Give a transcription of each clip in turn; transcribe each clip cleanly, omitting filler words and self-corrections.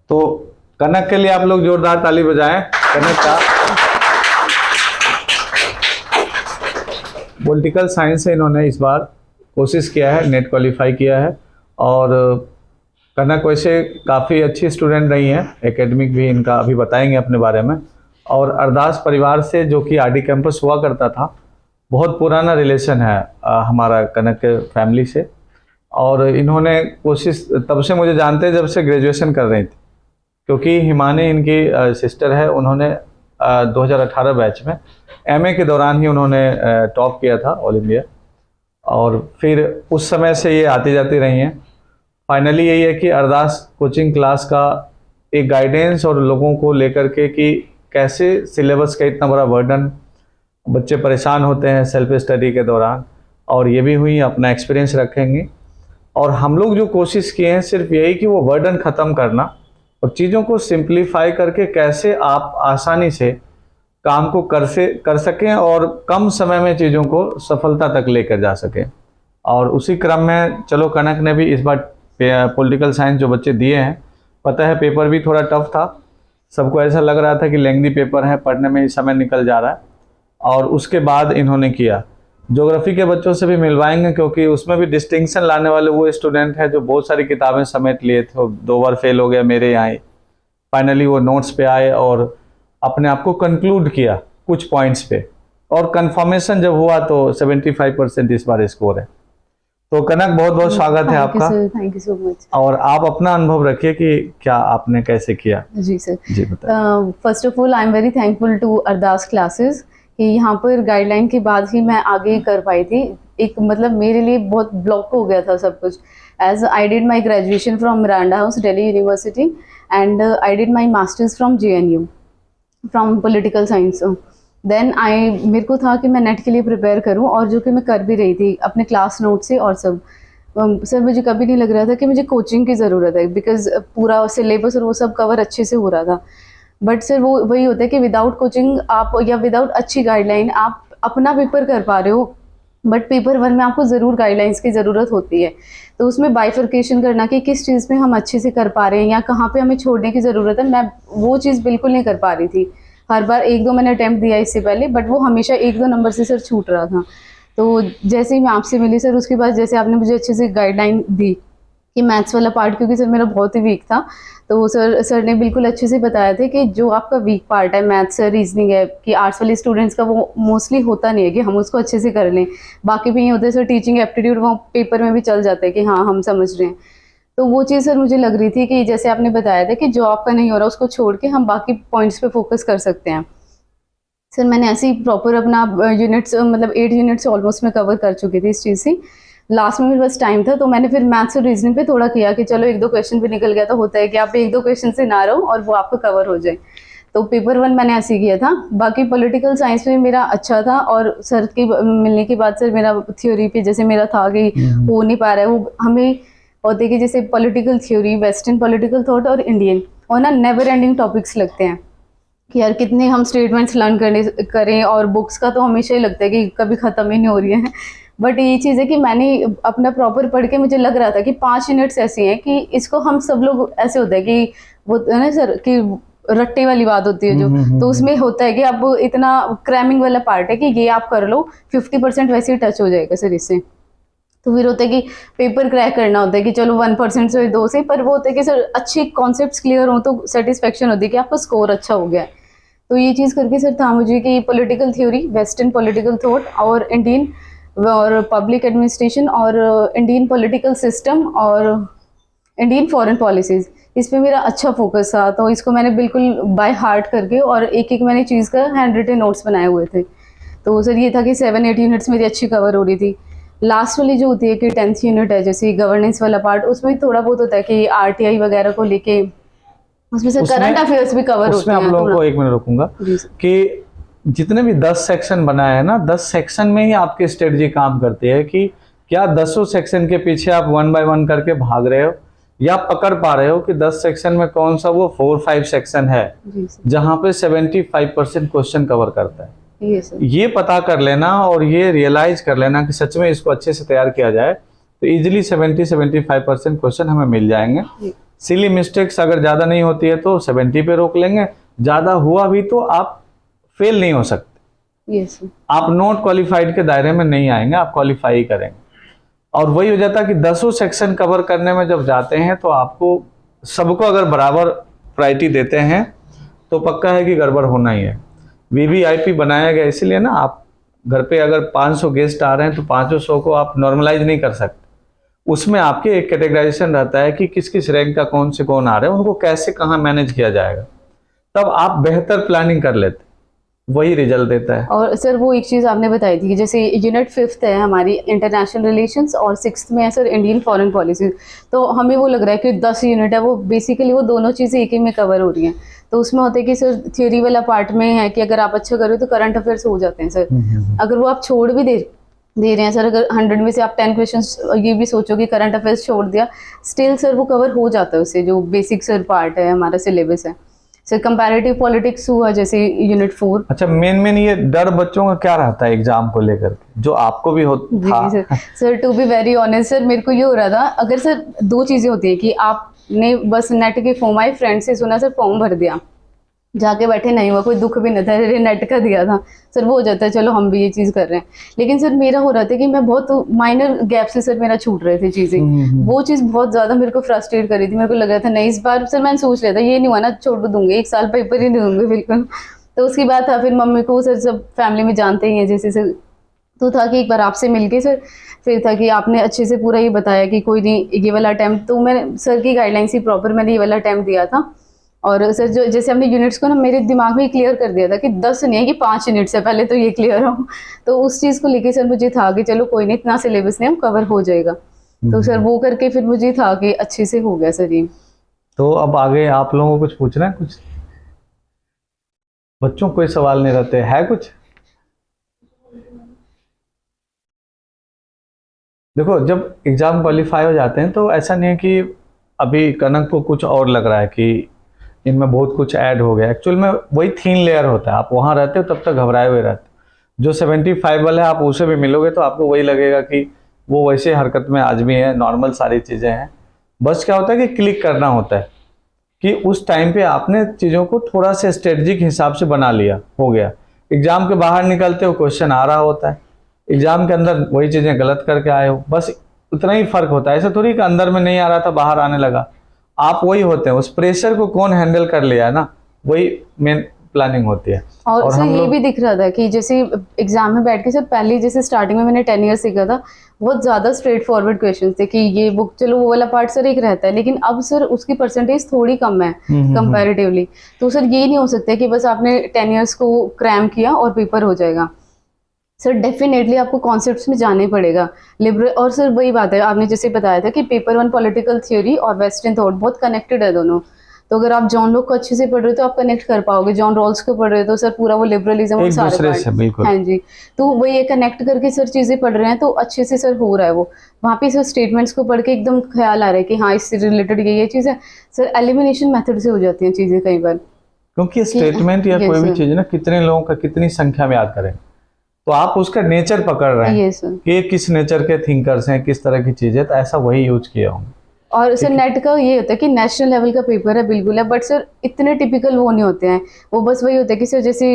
तो कनक के लिए आप लोग जोरदार ताली बजाएं। कनक का पॉलिटिकल साइंस से इन्होंने इस बार कोशिश किया है, नेट क्वालिफाई किया है। और कनक वैसे काफ़ी अच्छी स्टूडेंट रही हैं, एकेडमिक भी इनका अभी बताएंगे अपने बारे में। और अरदास परिवार से, जो कि आरडी कैंपस हुआ करता था, बहुत पुराना रिलेशन है हमारा कनक के फैमिली से। और इन्होंने कोशिश, तब से मुझे जानते हैं जब से ग्रेजुएशन कर रही थी, क्योंकि हिमानी इनकी सिस्टर है। उन्होंने 2018 बैच में एमए के दौरान ही उन्होंने टॉप किया था ऑल इंडिया, और फिर उस समय से ये आती जाती रही हैं। फाइनली यही है कि अरदास कोचिंग क्लास का एक गाइडेंस और लोगों को लेकर के कि कैसे सिलेबस का इतना बड़ा बर्डन, बच्चे परेशान होते हैं सेल्फ स्टडी के दौरान, और ये भी हुई अपना एक्सपीरियंस रखेंगे। और हम लोग जो कोशिश किए हैं सिर्फ यही कि वो बर्डन ख़त्म करना और चीज़ों को सिंप्लीफाई करके कैसे आप आसानी से काम को कर सकें और कम समय में चीज़ों को सफलता तक लेकर जा सकें। और उसी क्रम में चलो कनक ने भी इस बार पॉलिटिकल साइंस जो बच्चे दिए हैं, पता है पेपर भी थोड़ा टफ था, सबको ऐसा लग रहा था कि लेंथी पेपर है, पढ़ने में ही समय निकल जा रहा है। और उसके बाद इन्होंने किया, ज्योग्राफी के बच्चों से भी मिलवाएंगे, क्योंकि उसमें भी डिस्टिंक्शन लाने वाले वो स्टूडेंट हैं जो बहुत सारी किताबें समेट लिए थे, 2 बार फेल हो गया मेरे यहाँ। फाइनली वो नोट्स पे आए और अपने आप को कंक्लूड किया कुछ पॉइंट्स पे, और कंफर्मेशन जब हुआ तो 75% इस बार स्कोर है। तो कनक बहुत बहुत स्वागत है आपका। Thank you so much. और आप अपना अनुभव रखिए कि क्या आपने कैसे किया। जी सर, जी बताइए। First of all I am very thankful to Ardas classes कि यहाँ पर गाइडलाइन के बाद ही मैं आगे कर पाई थी। एक मतलब मेरे लिए बहुत ब्लॉक हो गया था सब कुछ। As I did my graduation from Miranda House Delhi University and I did my masters from JNU from political science. Then मेरे को था कि मैं नेट के लिए प्रिपेयर करूं, और जो कि मैं कर भी रही थी अपने क्लास नोट से और सब। सर मुझे कभी नहीं लग रहा था कि मुझे कोचिंग की ज़रूरत है, बिकॉज पूरा सिलेबस और वो सब कवर अच्छे से हो रहा था। बट सर वो वही होता है कि विदाउट कोचिंग आप या विदाउट अच्छी गाइडलाइन आप अपना पेपर कर पा रहे हो, बट पेपर 1 में आपको ज़रूर गाइडलाइंस की ज़रूरत होती है। तो उसमें बाइफर्केशन करना कि किस चीज़ में हम अच्छे से कर पा रहे हैं या कहाँ पे हमें छोड़ने की ज़रूरत है, मैं वो चीज़ बिल्कुल नहीं कर पा रही थी। हर बार 1-2 मैंने अटैम्प्ट दिया इससे पहले, बट वो हमेशा 1-2 नंबर से सर छूट रहा था। तो जैसे ही मैं आपसे मिली सर, उसके बाद जैसे आपने मुझे अच्छे से गाइडलाइन दी कि मैथ्स वाला पार्ट, क्योंकि सर मेरा बहुत ही वीक था, तो सर ने बिल्कुल अच्छे से बताया था कि जो आपका वीक पार्ट है मैथ्स रीजनिंग है, कि आर्ट्स वाले स्टूडेंट्स का वो मोस्टली होता नहीं है कि हम उसको अच्छे से कर लें। बाकी भी ये होता है सर, टीचिंग एप्टीट्यूड वो पेपर में भी चल जाता है कि हाँ हम समझ रहे हैं। तो वो चीज़ सर मुझे लग रही थी कि जैसे आपने बताया था कि जो आपका नहीं हो रहा उसको छोड़ के हम बाकी पॉइंट्स पे फोकस कर सकते हैं। सर मैंने ऐसे ही प्रॉपर अपना यूनिट्स मतलब 8 यूनिट्स ऑलमोस्ट मैं कवर कर चुकी थी इस चीज़ से। लास्ट में मेरे पास टाइम था, तो मैंने फिर मैथ्स और रीजनिंग पे थोड़ा किया कि चलो 1-2 क्वेश्चन भी निकल गया तो होता है कि आप 1-2 क्वेश्चन से ना रहो और वो आपको कवर हो जाए। तो पेपर 1 मैंने ऐसे ही किया था। बाकी पॉलिटिकल साइंस में मेरा अच्छा था, और सर की मिलने के बाद सर मेरा थ्योरी पे जैसे मेरा था कि हो नहीं पा रहा है, वो हमें होते कि जैसे political theory, western political thought और इंडियन, और ना नेवर एंडिंग टॉपिक्स लगते हैं कि यार कितने हम स्टेटमेंट्स लर्न करें, और बुक्स का तो हमेशा ही लगता है कि कभी ख़त्म ही नहीं हो रही है। बट ये चीज़ है कि मैंने अपना प्रॉपर पढ़ के मुझे लग रहा था कि 5 यूनिट्स ऐसी हैं कि इसको हम सब लोग ऐसे होता है कि वो है ना सर कि रट्टे वाली बात होती है जो, तो उसमें होता है कि अब इतना क्रैमिंग वाला पार्ट है कि ये आप कर लो 50% वैसे ही टच हो जाएगा सर इससे। तो फिर होता है कि पेपर क्रैक करना होता है कि चलो 1% से 2 से, पर वो होता है कि सर अच्छे कॉन्सेप्ट्स क्लियर हो तो सेटिस्फेक्शन होती है कि आपका स्कोर अच्छा हो गया है। तो ये चीज़ करके सर था मुझे कि political theory, western political thought और इंडियन और पब्लिक एडमिनिस्ट्रेशन और इंडियन पॉलिटिकल सिस्टम और इंडियन फॉरेन पॉलिसीज़, इस पे मेरा अच्छा फोकस था। तो इसको मैंने बिल्कुल बाय हार्ट करके और एक मैंने चीज़ का हैंड रिटन नोट्स बनाए हुए थे। तो सर ये था कि 7-8 यूनिट्स मेरी अच्छी कवर हो रही थी। लास्ट वाली जो होती है कि 10th यूनिट है जैसे गवर्नेंस वाला पार्ट, उसमें थोड़ा बहुत होता है कि RTI वगैरह को लेके उसमें से करंट अफेयर्स भी कवर होते हैं। उसमें आप लोगों को 1 मिनट रुकूंगा कि जितने भी 10 सेक्शन बनाए हैं ना, 10 सेक्शन में ही आपकी स्ट्रेटजी काम करती है कि क्या 10 सेक्शन के पीछे आप 1 बाय 1 करके भाग रहे हो, या पकड़ पा रहे हो कि 10 सेक्शन में कौन सा वो 4-5 सेक्शन है जहां पे 75% क्वेश्चन कवर करता है। ये पता कर लेना और ये रियलाइज कर लेना कि सच में इसको अच्छे से तैयार किया जाए तो इजीली 70-75% क्वेश्चन हमें मिल जाएंगे। सिली मिस्टेक्स अगर ज़्यादा नहीं होती है तो 70 पे रोक लेंगे, ज़्यादा हुआ भी तो आप फेल नहीं हो सकते। यस आप नॉट क्वालिफाइड के दायरे में नहीं आएंगे, आप क्वालिफाई ही करेंगे। और वही हो जाता है कि 10 सेक्शन कवर करने में जब जाते हैं तो आपको सबको अगर बराबर प्रायोरिटी देते हैं तो पक्का है कि गड़बड़ होना ही है। वीवीआईपी बनाया गया इसलिए ना, आप घर पे अगर 500 गेस्ट आ रहे हैं तो 500 को आप नॉर्मलाइज नहीं कर सकते। उसमें आपके एक कैटेगराइजेशन रहता है कि किस किस रैंक का कौन से कौन आ रहे हैं, उनको कैसे कहाँ मैनेज किया जाएगा, तब आप बेहतर प्लानिंग कर लेते, वही रिजल्ट देता है। और सर वो एक चीज़ आपने बताई थी कि जैसे यूनिट 5th है हमारी इंटरनेशनल रिलेशंस और 6th में है सर इंडियन फॉरेन पॉलिसी, तो हमें वो लग रहा है कि 10 यूनिट है वो बेसिकली वो दोनों चीज़ें एक ही में कवर हो रही हैं। तो उसमें होता है कि सर थ्योरी वाला पार्ट में है कि अगर आप अच्छा करो तो करंट अफेयर्स हो जाते हैं सर। अगर वो आप छोड़ भी दे रहे हैं सर, अगर 100 में से आप 10 क्वेश्चंस ये भी सोचो कि करंट अफेयर्स छोड़ दिया, स्टिल सर वो कवर हो जाता है उससे, जो बेसिक सर पार्ट है हमारा सिलेबस है सर। कंपैरेटिव पॉलिटिक्स हुआ जैसे यूनिट 4। अच्छा, मेन ये डर बच्चों का क्या रहता है एग्जाम को लेकर के, जो आपको भी था? जी sir to be very honest sir, मेरे को ये हो रहा था, अगर सर दो चीज़ें होती है कि आपने बस नेट के फॉर्म आए, फ्रेंड से सुना सर फॉर्म भर दिया, जाके बैठे नहीं हुआ, कोई दुख भी नहीं था, अरे नेट का दिया था सर, वो हो जाता है चलो हम भी ये चीज़ कर रहे हैं। लेकिन सर मेरा हो रहा था कि मैं बहुत माइनर गैप से सर मेरा छूट रहे थे चीज़ें, वो चीज़ बहुत ज़्यादा मेरे को फ्रस्ट्रेट कर रही थी। मेरे को लग रहा था नहीं इस बार सर मैंने सोच लिया था ये नहीं हुआ ना छोड़ दूंगी, 1 साल पेपर ही नहीं दूंगी बिल्कुल। तो उसकी बात था, फिर मम्मी को सर सब फैमिली में जानते ही हैं जैसे सर, तो था कि एक बार आपसे मिलके सर, फिर था कि आपने अच्छे से पूरा ये बताया कि कोई नहीं ये वाला अटैम्प्ट, तो मैं सर की गाइडलाइंस ही प्रॉपर मैंने ये वाला अटैम्प्ट दिया था। और सर जो जैसे हमने यूनिट्स को ना मेरे दिमाग में क्लियर कर दिया था कि 10 नहीं है कि 5 यूनिट्स है, पहले तो ये क्लियर हो। तो उस चीज़ को लेके सर मुझे था कि चलो कोई नहीं, इतना सिलेबस नहीं हम कवर हो जाएगा। तो सर वो करके फिर मुझे था कि अच्छे से हो गया सर ये। तो अब आगे आप लोगों को कुछ पूछना है? कुछ बच्चों कोई सवाल नहीं रहते है कुछ? देखो, जब एग्जाम क्वालिफाई हो जाते हैं तो ऐसा नहीं है कि अभी कनक को कुछ और लग रहा है कि इनमें बहुत कुछ ऐड हो गया। एक्चुअल में वही थीन लेयर होता है, आप वहाँ रहते हो तब तक घबराए हुए रहते हो। जो 75 वाला है आप उसे भी मिलोगे तो आपको वही लगेगा कि वो वैसे हरकत में आज भी है, नॉर्मल सारी चीज़ें हैं। बस क्या होता है कि क्लिक करना होता है कि उस टाइम पे आपने चीज़ों को थोड़ा सा स्ट्रेटजिक हिसाब से बना लिया, हो गया। एग्जाम के बाहर निकलते हो क्वेश्चन आ रहा होता है, एग्जाम के अंदर वही चीज़ें गलत करके आए हो, बस उतना ही फर्क होता है। ऐसा थोड़ी कि अंदर में नहीं आ रहा था बाहर आने लगा, आप वही होते हैं। उस प्रेशर को कौन हैंडल कर लिया है ना, वही मेन प्लानिंग होती है। और सर ये भी दिख रहा था कि जैसे एग्जाम में बैठ के सर पहले जैसे स्टार्टिंग में मैंने 10 ईयर्स सीखा था, बहुत ज़्यादा स्ट्रेट फॉरवर्ड क्वेश्चन थे कि ये बुक, चलो वो वाला पार्ट सर एक रहता है, लेकिन अब सर उसकी परसेंटेज थोड़ी कम है कंपैरेटिवली। तो सर ये नहीं हो सकता कि बस आपने 10 ईयर्स को क्रैम किया और पेपर हो जाएगा। सर डेफिनेटली आपको कॉन्सेप्ट्स में जाना ही पड़ेगा, लिबरल। और सर वही बात है, आपने जैसे बताया था कि पेपर 1 पॉलिटिकल थ्योरी और वेस्टर्न थॉट बहुत कनेक्टेड है दोनों। तो अगर आप जॉन लोक को अच्छे से पढ़ रहे हो तो आप कनेक्ट कर पाओगे, जॉन रॉल्स को पढ़ रहे हो तो सर पूरा वो लिबरलिज्म और सारे पार्ट, हाँ जी। तो वही ये कनेक्ट करके सर चीज़ें पढ़ रहे हैं तो अच्छे से सर हो रहा है वो। वहाँ पे सर स्टेटमेंट्स को पढ़ के एकदम ख्याल आ रहा है कि हाँ इससे रिलेटेड ये चीज़ है। सर एलिमिनेशन मेथड से हो जाती हैं चीज़ें कई बार, क्योंकि स्टेटमेंट या कोई भी चीज़ ना कितने लोगों का कितनी संख्या में याद करें, तो आप उसका नेचर पकड़ रहे हैं कि ये किस नेचर के थिंकर्स हैं, किस तरह की चीज़ें, तो ऐसा वही यूज किया होंगे। और सर नेट का ये होता है कि नेशनल लेवल का पेपर है बिल्कुल है, बट सर इतने टिपिकल वो नहीं होते हैं। वो बस वही होता है कि सर जैसे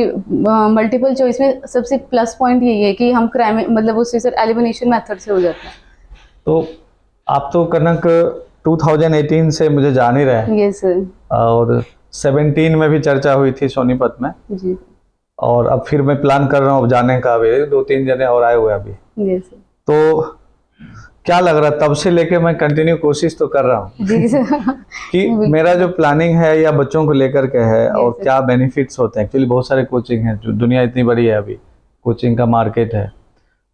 मल्टीपल चॉइस में सबसे प्लस पॉइंट यही है कि हम क्राइम मतलब उससे सर एलिमिनेशन मेथड से हो जाता है। तो आप तो कनक 2018 से मुझे जान ही रहे। Yes sir. और 17 में भी चर्चा हुई थी सोनीपत में जी। और अब फिर मैं प्लान कर रहा हूँ अब जाने का, अभी 2-3 जने और आए हुए अभी। Yes sir. तो क्या लग रहा है, तब से लेके मैं कंटिन्यू कोशिश तो कर रहा हूँ जी सर कि मेरा जो प्लानिंग है या बच्चों को लेकर के है और क्या बेनिफिट्स होते हैं। एक्चुअली बहुत सारे कोचिंग हैं, जो दुनिया इतनी बड़ी है, अभी कोचिंग का मार्केट है,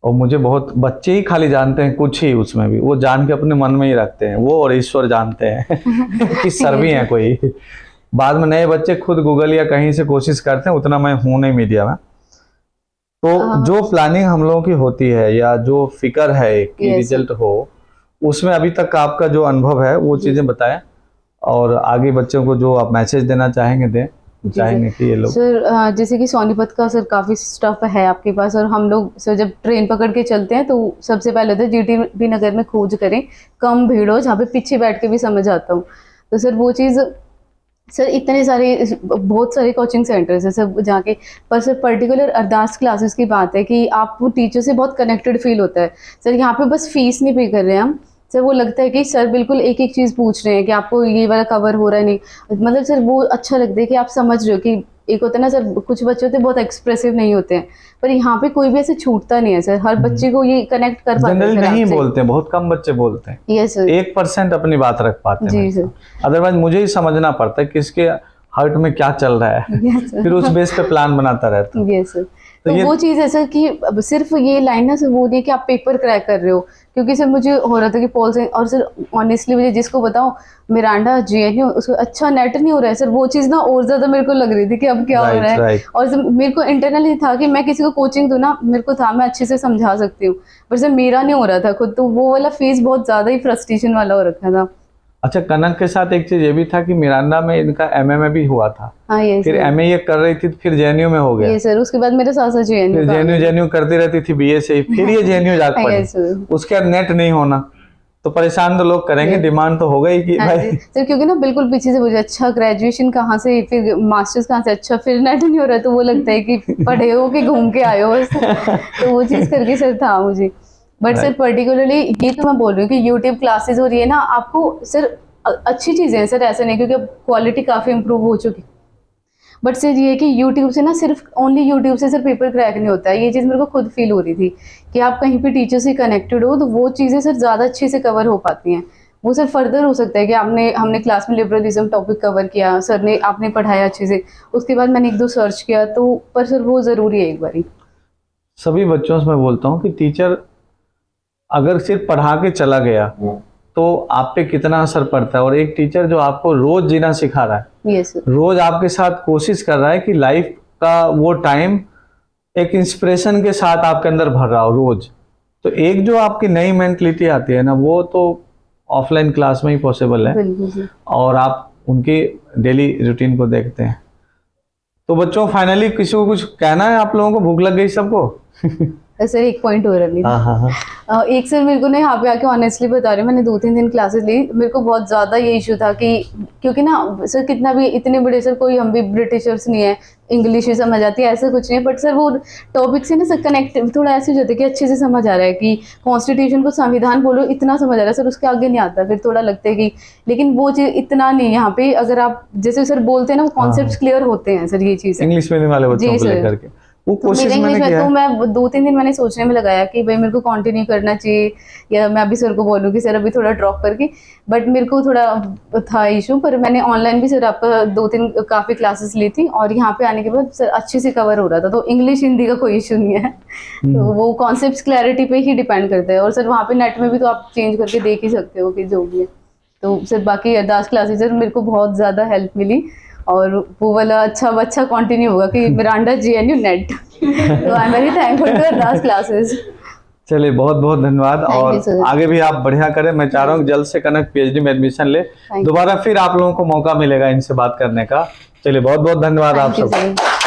और मुझे बहुत बच्चे ही खाली जानते हैं, कुछ ही उसमें भी वो जान के अपने मन में ही रखते हैं, वो और ईश्वर जानते हैं कि सर भी हैं कोई। बाद में नए बच्चे खुद गूगल या कहीं से कोशिश करते हैं, उतना मैं हूँ नहीं मीडिया में। तो जो प्लानिंग हम लोगों की होती है या जो फिक्र है कि रिजल्ट हो, उसमें अभी तक आपका जो अनुभव है वो चीजें बताएं, और आगे बच्चों को जो आप मैसेज देना चाहेंगे दें, चाहेंगे कि ये लोग। सर जैसे कि सोनीपत का सर काफ़ी स्टफ है आपके पास, और हम लोग सर जब ट्रेन पकड़ के चलते हैं तो सबसे पहले तो जीटीबी नगर में खोज करें, कम भीड़ हो, जहाँ पे पीछे बैठ के भी समझ आता हूँ। तो सर वो चीज़, सर इतने सारे बहुत सारे कोचिंग सेंटर्स हैं सर जाके, पर सर पर्टिकुलर अरदास क्लासेस की बात है कि आपको टीचर से बहुत कनेक्टेड फील होता है। सर यहाँ पे बस फीस नहीं पे कर रहे हैं हम, सर वो लगता है कि सर बिल्कुल एक एक चीज़ पूछ रहे हैं कि आपको ये वाला कवर हो रहा है नहीं, मतलब सर वो अच्छा लगता है कि आप समझ रहे हो कि एक होता है ना सर, कुछ बच्चे होते हैं बहुत एक्सप्रेसिव नहीं होते हैं, पर यहाँ पे कोई भी ऐसे छूटता नहीं है सर, हर बच्चे को ये कनेक्ट कर पाते हैं। जनरली सर नहीं आपसे। बोलते हैं, बहुत कम बच्चे बोलते हैं, यस सर। 1% अपनी बात रख पाते हैं। जी सर। अदरवाइज मुझे ही समझना पड़ता है कि इसके हार्ट में क्या चल रहा है, यस सर। फिर उस बेस पे प्लान बनाता रहता हूँ। Yes sir. तो ये- वो चीज़ है सर कि अब सिर्फ ये लाइन ना सर वो नहीं है कि आप पेपर क्रैक कर रहे हो, क्योंकि सर मुझे हो रहा था कि पॉल साइंस, और सर ऑनेस्टली मुझे जिसको बताऊं मिरांडा जेएनयू उसको अच्छा नेट नहीं हो रहा है सर, वो चीज़ ना और ज़्यादा मेरे को लग रही थी कि अब क्या हो रहा है। राइट। और सर मेरे को इंटरनली था कि मैं किसी को कोचिंग दूँ ना, मेरे को था मैं अच्छे से समझा सकती हूँ, पर सर मेरा नहीं हो रहा था खुद, तो वो वाला फेज बहुत ज़्यादा ही फ्रस्ट्रेशन वाला हो रखा था। अच्छा, कनक के साथ एक चीज ये भी था कि मिरांडा में इनका एमए में भी हुआ था, हाँ ये फिर सर। एमए ये कर रही थी, फिर जेएनयू में हो गया, ये सर उसके बाद मेरे साथ साथ फिर जेएनयू जेएनयू करती रहती थी बीए से ही, फिर ये जेएनयू जा हाँ, पड़ी, yes, sir. उसके बाद नेट नहीं होना, तो परेशान तो लोग करेंगे, Yes. डिमांड तो होगा ही कि हाँ भाई। जी सर, क्योंकि ना बिल्कुल पीछे से मुझे अच्छा ग्रेजुएशन कहाँ से, फिर मास्टर्स कहाँ से, अच्छा फिर नेट नहीं हो रहा, तो वो लगता है कि पढ़े हो कि घूम के आए हो बस। तो वो चीज़ करके सर था मुझे, बट सर पर्टिकुलरली ये तो मैं बोल रही हूँ कि यूट्यूब क्लासेस और ये ना आपको सर अच्छी चीज़ें हैं सर, ऐसा नहीं, क्योंकि अब क्वालिटी काफ़ी इंप्रूव हो चुकी, बट सर ये है कि यूट्यूब से ना सिर्फ ओनली यूट्यूब से सर पेपर क्रैक नहीं होता है, ये चीज़ मेरे को खुद फील हो रही थी कि आप कहीं पे टीचर से कनेक्टेड हो तो वो चीज़ें सर ज़्यादा अच्छे से कवर हो पाती हैं। वो सर फर्दर हो सकता है कि हमने क्लास में लिबरलिज्म टॉपिक कवर किया, सर ने आपने पढ़ाया अच्छे से, उसके बाद मैंने एक दो सर्च किया, तो पर सर वो ज़रूरी है एक बारी। सभी बच्चों से मैं बोलता हूँ कि टीचर अगर सिर्फ पढ़ा के चला गया तो आप पे कितना असर पड़ता है, और एक टीचर जो आपको रोज जीना सिखा रहा है, यस सर। रोज आपके साथ कोशिश कर रहा है कि लाइफ का वो टाइम एक इंस्पिरेशन के साथ आपके अंदर भर रहा हो रोज, तो एक जो आपकी नई मेंटलिटी आती है ना, वो तो ऑफलाइन क्लास में ही पॉसिबल है, बिल्कुल सर। और आप उनकी डेली रूटीन को देखते हैं। तो बच्चों, फाइनली किसी को कुछ कहना है आप लोगों को? भूख लग गई सबको? सर एक पॉइंट हो रहा है, हाँ। एक सर मेरे को ना यहाँ पे आके ऑनेस्टली बता रही हूँ, मैंने 2-3 दिन क्लासेस ली, मेरे को बहुत ज़्यादा ये इशू था कि क्योंकि ना सर कितना भी इतने बड़े सर, कोई हम भी ब्रिटिशर्स नहीं है, इंग्लिश ही समझ आती है ऐसा कुछ नहीं है, बट सर वो टॉपिक से ना सर कनेक्ट थोड़ा ऐसे हो जाता है कि अच्छे से समझ आ रहा है कि कॉन्स्टिट्यूशन को संविधान बोलो इतना समझ आ रहा है सर, उसके आगे नहीं आता, फिर थोड़ा लगता है कि, लेकिन वो चीज़ इतना नहीं यहाँ पे, अगर आप जैसे सर बोलते हैं ना वो कॉन्सेप्ट क्लियर होते हैं सर, ये चीज़ इंग्लिश मीडियम वाले बच्चों को लेकर के वो तो कोशिश मेरे मैंने इंग्लिश में किया तो है। मैं 2-3 दिन मैंने सोचने में लगाया कि भाई मेरे को कंटिन्यू करना चाहिए, या मैं अभी सर को बोलूँ कि सर अभी थोड़ा ड्रॉप करके, बट मेरे को थोड़ा था इशू, पर मैंने ऑनलाइन भी सर आपका 2-3 काफ़ी क्लासेस ली थी, और यहाँ पे आने के बाद सर अच्छे से कवर हो रहा था, तो इंग्लिश हिंदी का कोई इशू नहीं है। तो वो कॉन्सेप्ट क्लैरिटी पे ही डिपेंड करता है, और सर वहाँ पे नेट में भी तो आप चेंज करके देख ही सकते हो कि जो भी है। तो सर बाकी अरदास क्लासेस सर मेरे को बहुत ज़्यादा हेल्प मिली, और वो वाला अच्छा कंटिन्यू होगा कि मिरांडा जेएनयू नेट। तो I am very thankful to Ardas classes. चलिए, बहुत बहुत धन्यवाद, Thank you, और sir. आगे भी आप बढ़िया करें। मैं चाह रहा हूँ जल्द से कनक पीएचडी में एडमिशन ले, you. दोबारा फिर आप लोगों को मौका मिलेगा इनसे बात करने का। चलिए, बहुत बहुत धन्यवाद आप थैंक यू सब। सर।